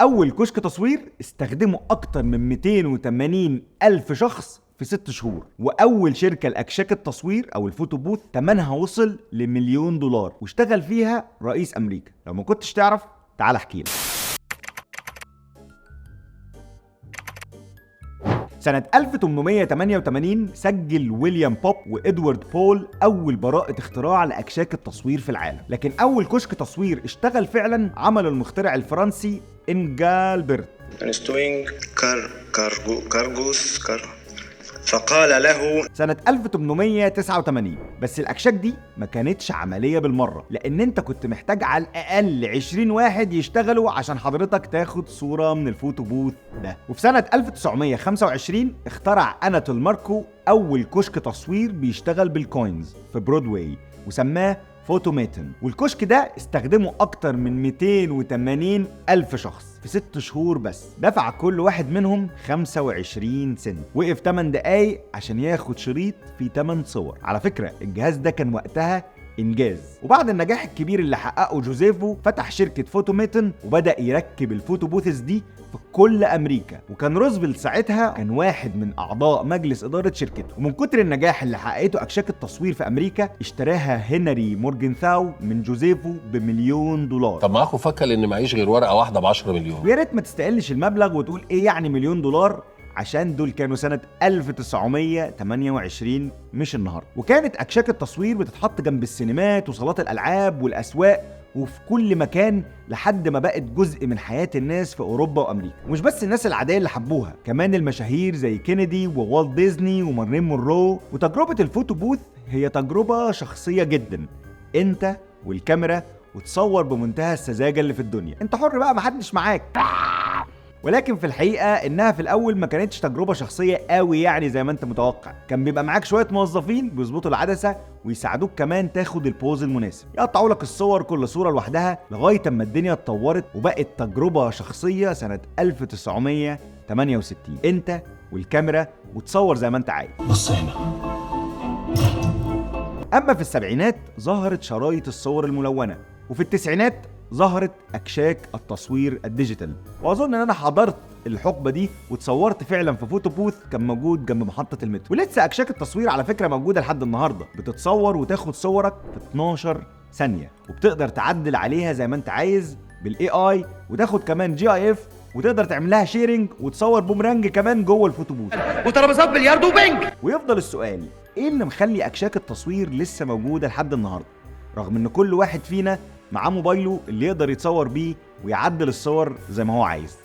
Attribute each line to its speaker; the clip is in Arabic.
Speaker 1: اول كشك تصوير استخدمه اكتر من 280 الف شخص في 6 شهور، واول شركه لاكشاك التصوير او الفوتو بوث ثمنها وصل لمليون دولار، واشتغل فيها رئيس امريكا. لو ما كنتش تعرف تعال احكي لك. سنة 1888 سجل ويليام بوب وإدوارد بول أول براءة اختراع لأكشاك التصوير في العالم، لكن أول كشك تصوير اشتغل فعلا عمله المخترع الفرنسي إنجالبرت
Speaker 2: كارجوس فقال له
Speaker 1: سنة 1889. بس الأكشاك دي ما كانتش عملية بالمرة، لأن أنت كنت محتاج على الأقل 20 واحد يشتغلوا عشان حضرتك تاخد صورة من الفوتو بوث ده. وفي سنة 1925 اخترع أناتول ماركو أول كشك تصوير بيشتغل بالكوينز في برودواي، وسماه فوتوميتن. والكشك ده استخدمه أكتر من 280 ألف شخص في 6 شهور بس. دفع كل واحد منهم 25 سنت، وقف 8 دقايق عشان ياخد شريط فيه 8 صور. على فكرة الجهاز ده كان وقتها إنجاز. وبعد النجاح الكبير اللي حققه جوزيفو فتح شركة فوتوميتن وبدأ يركب الفوتو بوثز دي في كل أمريكا، وكان روزفلت ساعتها كان واحد من أعضاء مجلس إدارة شركته. ومن كتر النجاح اللي حققته أكشاك التصوير في أمريكا اشتراها هنري مورجنثاو من جوزيفو بمليون دولار.
Speaker 3: طب ما أخو فكر إن معيش غير ورقة واحدة ب10 مليون.
Speaker 1: ويا ريت ما تستقلش المبلغ وتقول إيه يعني مليون دولار، عشان دول كانوا سنة 1928 مش النهاردة. وكانت أكشاك التصوير بتتحط جنب السينمات وصالات الألعاب والأسواق وفي كل مكان لحد ما بقت جزء من حياة الناس في أوروبا وأمريكا. ومش بس الناس العادية اللي حبوها، كمان المشاهير زي كينيدي ووالت ديزني ومارلين مونرو. وتجربة الفوتو بوث هي تجربة شخصية جدا، انت والكاميرا، وتصور بمنتهى السذاجة اللي في الدنيا. انت حر بقى، محدش معاك. ولكن في الحقيقة انها في الاول ما كانتش تجربة شخصية قوي يعني زي ما انت متوقع. كان بيبقى معاك شوية موظفين بيظبطوا العدسة ويساعدوك كمان تاخد البوز المناسب، يقطعوا لك الصور كل صورة لوحدها، لغاية اما الدنيا اتطورت وبقت تجربة شخصية سنة 1968. انت والكاميرا وتصور زي ما انت عايز.
Speaker 3: بص هنا.
Speaker 1: اما في السبعينات ظهرت شرايط الصور الملونة، وفي التسعينات ظهرت أكشاك التصوير الديجيتال. وأظن أن أنا حضرت الحقبة دي وتصورت فعلا في فوتو بوث كان موجود جنب محطة المترو. ولسه أكشاك التصوير على فكرة موجودة لحد النهاردة، بتتصور وتاخد صورك في 12 ثانية، وبتقدر تعدل عليها زي ما أنت عايز بالAI، وتاخد كمان GIF، وتقدر تعمل لها شيرنج وتصور بومرانج كمان جوه الفوتو بوث،
Speaker 4: وترابيزات بلياردو وبنج.
Speaker 1: ويفضل السؤال، ايه اللي مخلي أكشاك التصوير لسه موجودة لحد النهاردة رغم ان كل واحد فينا معاه موبايله اللي يقدر يتصور بيه ويعدل الصور زي ما هو عايز؟